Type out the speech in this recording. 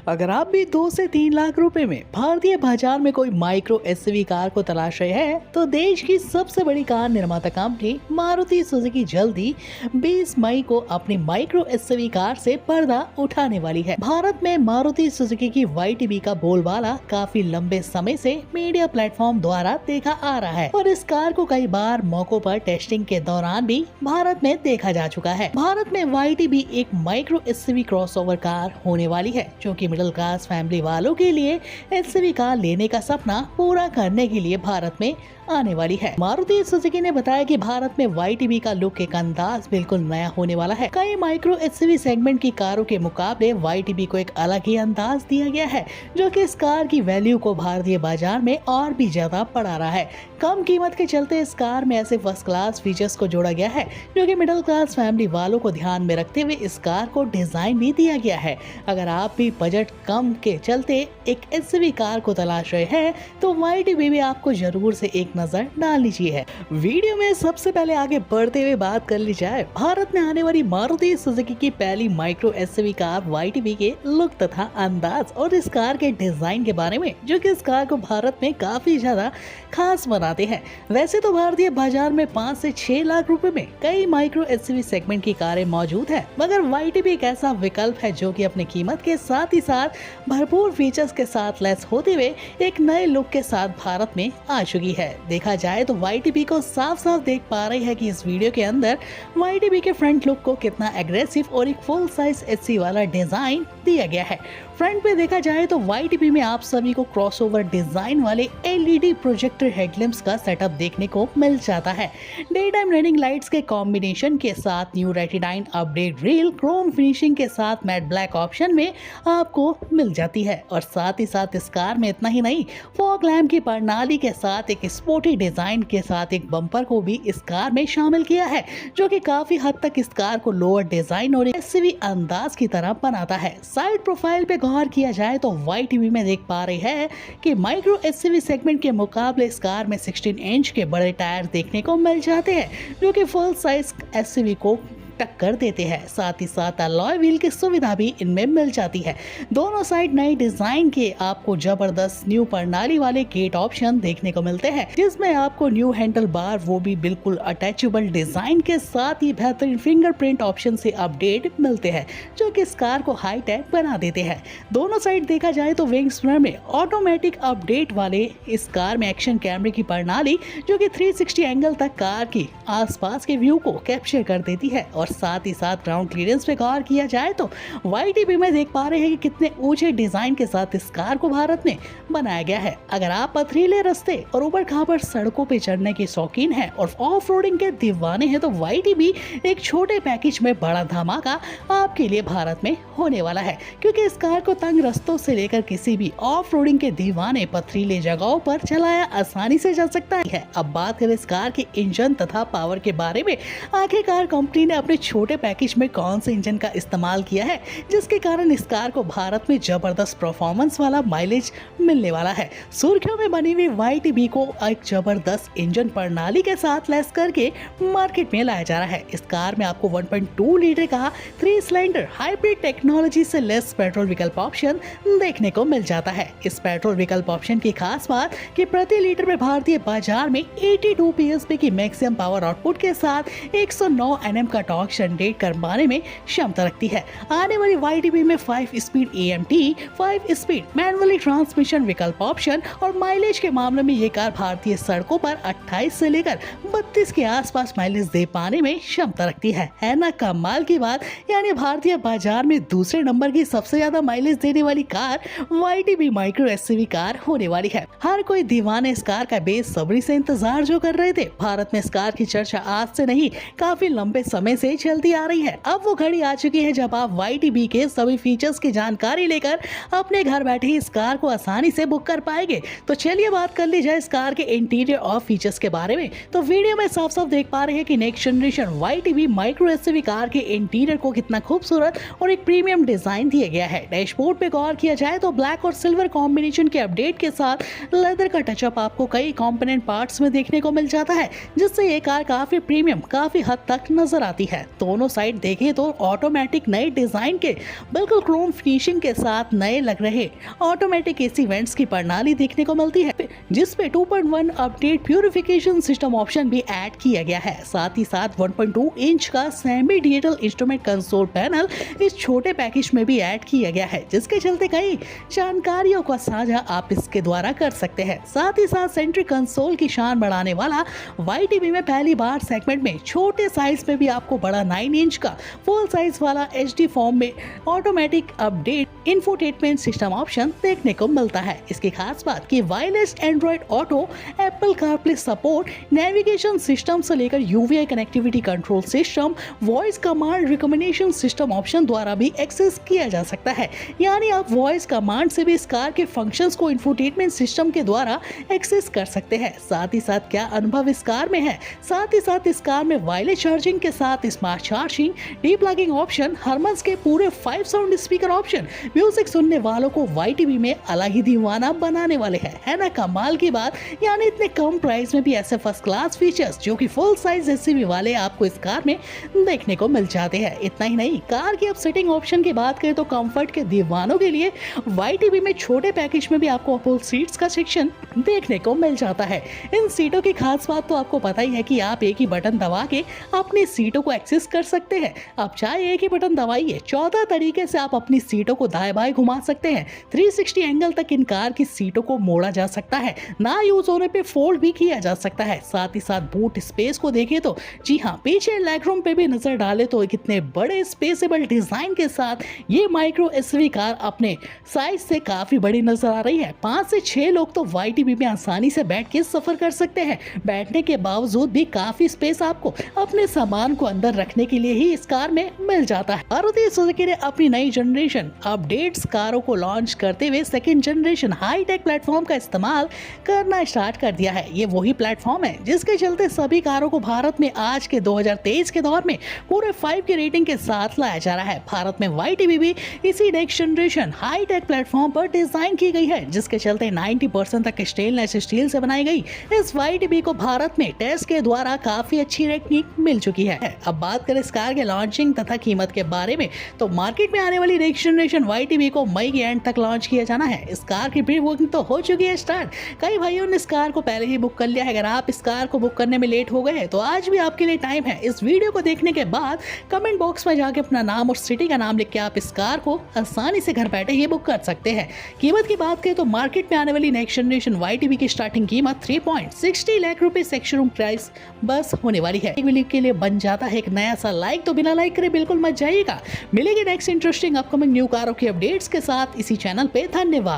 अगर आप भी 2 से 3 लाख रुपए में भारतीय बाजार में कोई माइक्रो एसयूवी कार को तलाश रहे हैं, तो देश की सबसे बड़ी कार निर्माता कंपनी मारुति सुजुकी जल्दी 20 मई को अपनी माइक्रो एसयूवी कार से पर्दा उठाने वाली है। भारत में मारुति सुजुकी की YTB का बोलबाला काफी लंबे समय से मीडिया प्लेटफॉर्म द्वारा देखा आ रहा है और इस कार को कई बार मौकों पर टेस्टिंग के दौरान भी भारत में देखा जा चुका है। भारत में YTB एक माइक्रो एसयूवी क्रॉसओवर कार होने वाली है, जो कि मिडिल क्लास फैमिली वालों के लिए एसयूवी कार लेने का सपना पूरा करने के लिए भारत में आने वाली है। मारुति सुजुकी ने बताया कि भारत में YTB का लुक एक अंदाज बिल्कुल नया होने वाला है। कई माइक्रो एसयूवी सेगमेंट की कारों के मुकाबले YTB को एक अलग ही अंदाज दिया गया है, जो कि इस कार की वैल्यू को भारतीय बाजार में और भी ज्यादा बढ़ा रहा है। कम कीमत के चलते इस कार में ऐसे फर्स्ट क्लास फीचर्स को जोड़ा गया है, जो कि मिडिल क्लास फैमिली वालों को ध्यान में रखते हुए इस कार को डिजाइन भी दिया गया है। अगर आप भी बजट कम के चलते एक एसयूवी कार को तलाश रहे हैं, तो YTB भी आपको जरूर से एक नजर डालनी चाहिए। वीडियो में सबसे पहले आगे बढ़ते हुए बात कर ली जाए भारत में आने वाली मारुति सुजुकी की पहली माइक्रो एसयूवी कार YTB के लुक तथा अंदाज और इस कार के डिजाइन के बारे में, जो कि इस कार को भारत में काफी ज्यादा खास बनाते हैं। वैसे तो भारतीय बाजार में 5 से 6 लाख रुपए में कई माइक्रो एसयूवी सेगमेंट की कारें मौजूद है, मगर YTB एक ऐसा विकल्प है जो कि अपनी कीमत के साथ ही साथ भरपूर फीचर्स के साथ लैस होते हुए एक नए लुक के साथ भारत में आ चुकी है। देखा जाए तो YTB को साफ साफ देख पा रही है कि इस वीडियो के अंदर YTB के फ्रंट लुक को कितना एग्रेसिव और एक फुल साइज एसयूवी वाला डिजाइन दिया गया है। फ्रंट पे देखा जाए तो YTB में आप सभी को क्रॉसओवर डिजाइन वाले LED प्रोजेक्टर हेडलैम्प्स का सेटअप देखने को मिल जाता है। डे टाइम रनिंग लाइट्स के कॉम्बिनेशन के साथ न्यू रेटिनाइन अपडेट ग्रिल क्रोम फिनिशिंग के साथ मैट ब्लैक ऑप्शन में आपको मिल जाती है और साथ ही साथ इस कार में इतना ही नहीं, फॉग लैम्प की प्रणाली के साथ एक स्पोर्टी डिजाइन के साथ एक बम्पर को भी इस कार में शामिल किया है, जो कि काफी हद तक इस कार को लोअर डिजाइन और एसयूवी अंदाज की तरह बनाता है। साइड प्रोफाइल पे गौर किया जाए तो YTB में देख पा रही है कि माइक्रो एसयूवी सेगमेंट के मुकाबले इस कार में 16 इंच के बड़े टायर देखने को मिल जाते हैं, जो कि फुल साइज एसयूवी को टक्कर देते हैं। साथ ही साथ अलॉय व्हील की सुविधा भी इनमें मिल जाती है। दोनों साइड नई डिजाइन के आपको जबरदस्त न्यू प्रणाली वाले गेट ऑप्शन देखने को मिलते हैं, जिसमें आपको न्यू हैंडल बार, वो भी बिल्कुल अटैचेबल डिजाइन के साथ ही बेहतरीन फिंगरप्रिंट ऑप्शन से अपडेट मिलते हैं, जो कि इस कार को हाई टेक बना देते हैं। दोनों साइड देखा जाए तो विंग्स में ऑटोमेटिक अपडेट वाले इस कार में एक्शन कैमरे की प्रणाली, जो कि 360 एंगल तक कार की आसपास के व्यू को कैप्चर कर देती है। और साथ ही साथ ग्राउंड क्लियरेंस पे गौर किया जाए तो YTB में देख पा रहे हैं कि कितने ऊंचे डिजाइन के साथ इस कार को भारत में बनाया गया है। अगर आप पथरीले रास्ते और ऊबड़ खाबड़ सड़कों पे चढ़ने के शौकीन हैं और ऑफ रोडिंग के दीवाने हैं, तो YTB एक छोटे पैकेज में बड़ा धमाका आपके लिए भारत में होने वाला है, क्योंकि इस कार को तंग रास्तों से लेकर किसी भी ऑफ रोडिंग के दीवाने पथरीले जगहों पर चलाया आसानी से जा सकता है। अब बात करें इस कार के इंजन तथा पावर के बारे में। आखिरकार कंपनी ने अपने छोटे पैकेज में कौन से इंजन का इस्तेमाल किया है, जिसके कारण इस कार को भारत में जबरदस्त परफॉर्मेंस वाला माइलेज मिलने वाला है। सुर्खियों में बनी हुई YTB को एक जबरदस्त इंजन प्रणाली के साथ लैस करके मार्केट में लाया जा रहा है। इस कार में आपको 1.2 लीटर का 3 सिलेंडर हाइब्रिड टेक्नोलॉजी से लेस पेट्रोल विकल्प ऑप्शन देखने को मिल जाता है। इस पेट्रोल विकल्प ऑप्शन की खास बात कि प्रति लीटर में भारतीय बाजार में 82 PSP की मैक्सिमम पावर आउटपुट के साथ 109 Nm का टॉर्क जनरेट करवाने में क्षमता रखती है। आने वाली YTB में 5 speed AMT, 5 speed manually transmission विकल्प ऑप्शन और माइलेज के मामले में ये कार भारतीय सड़कों पर 28 से लेकर 32 के आसपास माइलेज दे पाने में क्षमता रखती है ना कमाल की बात। यानी भारतीय बाजार में दूसरे नंबर की सबसे ज्यादा माइलेज देने वाली car YTB micro SUV car होने वाली है। हर कोई दीवाने इस कार का बेसब्री से इंतजार जो कर रहे थे। भारत में इस कार की चर्चा आज से नहीं, काफी लंबे समय से चलती आ रही है। अब वो घड़ी आ चुकी है जब आप YTB के सभी फीचर्स की जानकारी लेकर अपने घर बैठे ही इस कार को आसानी से बुक कर पाएंगे। तो चलिए बात कर ली जाए इस कार के इंटीरियर और फीचर्स के बारे में। तो वीडियो में साफ साफ देख पा रहे हैं कि next generation YTB micro SUV car के इंटीरियर को कितना खूबसूरत और एक प्रीमियम डिजाइन दिया गया है। डैशबोर्ड पे गौर किया जाए तो ब्लैक और सिल्वर कॉम्बिनेशन के अपडेट के साथ लेदर का टचअप आपको कई कंपोनेंट पार्ट्स में देखने को मिल जाता है, जिससे ये कार काफी प्रीमियम काफी हद तक नजर आती है। है। दोनों साइड देखें तो ऑटोमेटिक नए डिजाइन के बिल्कुल क्रोम फिनिशिंग के साथ नए लग रहे ऑटोमेटिक एसी वेंट्स की प्रणाली देखने को मिलती है, जिसपे 2.1 अपडेट प्यूरिफिकेशन सिस्टम ऑप्शन भी ऐड किया गया है। साथ ही साथ 1.2 इंच का semi digital instrument console panel इस छोटे पैकेज में भी ऐड किया गया है, जिसके चलते कई जानकारियों का साझा आप इसके द्वारा कर सकते हैं। साथ ही साथ सेंट्रिक कंसोल की शान बढ़ाने वाला YTB में पहली बार सेगमेंट में छोटे साइज में भी आपको बड़ा 9 इंच का फुल साइज वाला HD फॉर्म में automatic update infotainment system option देखने को मिलता है। इसकी खास बात कि wireless Android auto, Apple CarPlay support, navigation system से लेकर UVI connectivity control system, voice command recommendation system option द्वारा भी एक्सेस किया जा सकता है। यानी आप वॉइस कमांड से भी इस कार के फंक्शंस को इंफोटेनमेंट सिस्टम के द्वारा एक्सेस कर सकते हैं। साथ ही साथ क्या अनुभव इस कार में है, साथ ही साथ इस कार में वायरलेस चार्जिंग के साथ smart charging, deep plugging option, Harman's के पूरे 5 साउंड स्पीकर ऑप्शन म्यूजिक सुनने वालों को YTB में अलग ही दीवाना बनाने वाले हैं। है ना कमाल की बात। यानी इतने कम प्राइस में भी ऐसे फर्स्ट क्लास फीचर्स जो कि फुल साइज SUV वाले आपको इस कार में देखने को मिल जाते हैं। इतना ही नहीं, कार की अब सिटिंग ऑप्शन की बात करें तो कंफर्ट के दीवानों के लिए YTB में छोटे पैकेज में भी आपको फुल सीट्स का सेक्शन देखने को मिल जाता है। इन सीटों की खास बात तो आपको पता ही है कि आप एक ही बटन दबा के अपनी सीटों को एक्सेस कर सकते हैं। आप चाहे एक ही बटन दबाइए, 14 तरीके से आप अपनी सीटों को दाएं बाएं घुमा सकते हैं। 360 एंगल तक इन कार की सीटों को मोड़ा जा सकता है, ना यूज होने पे फोल्ड भी किया जा सकता है। साथ ही साथ बूट स्पेस को देखें तो जी हाँ, पीछे लेगरूम पे भी नजर डाले तो कितने बड़े स्पेसेबल डिजाइन के साथ ये माइक्रो SUV कार अपने साइज से काफी बड़ी नजर आ रही है। 5 से 6 लोग तो YTB में आसानी से बैठ के सफर कर सकते हैं। बैठने के बावजूद भी काफी स्पेस आपको अपने सामान को अंदर रखने के लिए ही इस कार में मिल जाता है। मारुति सुजुकी ने अपनी नई जनरेशन अपडेट्स कारों को लॉन्च करते हुए second generation high tech platform का इस्तेमाल करना स्टार्ट कर दिया है। ये वही प्लेटफॉर्म है जिसके चलते सभी कारों को भारत में आज के 2023 के दौर में पूरे 5 की रेटिंग के साथ लाया जा रहा है। भारत में YTB भी इसी next generation high tech platform पर डिजाइन की गई है, जिसके चलते 90% तक स्टेनलेस स्टील से बनाई गई इस YTB को भारत में टेस्ट के द्वारा काफी अच्छी रेटिंग मिल चुकी है। अब बात करें इस कार के लॉन्चिंग तथा कीमत के बारे में, तो मार्केट में आने वाली नेक्स्ट जनरेशन YTB को मई के एंड तक लॉन्च किया जाना है। इस कार की प्री बुकिंग तो हो चुकी है स्टार्ट। कई भाइयों ने इस कार को पहले ही बुक कर लिया है। अगर आप इस कार को बुक करने में लेट हो गए तो आज भी आपके लिए टाइम है। इस वीडियो को देखने के बाद कमेंट बॉक्स में जाके अपना नाम और सिटी का नाम लिख के आप इस कार को आसानी से घर बैठे ही बुक कर सकते हैं। कीमत की बात करें तो मार्केट में आने वाली नेक्स्ट जनरेशन YTB की स्टार्टिंग कीमत 3.60 लाख रुपए से शोरूम प्राइस बस होने वाली है। वीडियो के लिए बन जाता है एक नया सा लाइक, तो बिना लाइक करे बिल्कुल मत जाइएगा। मिलेगी नेक्स्ट इंटरेस्टिंग अपकमिंग न्यू कारों की अपडेट्स के साथ इसी चैनल पे। धन्यवाद।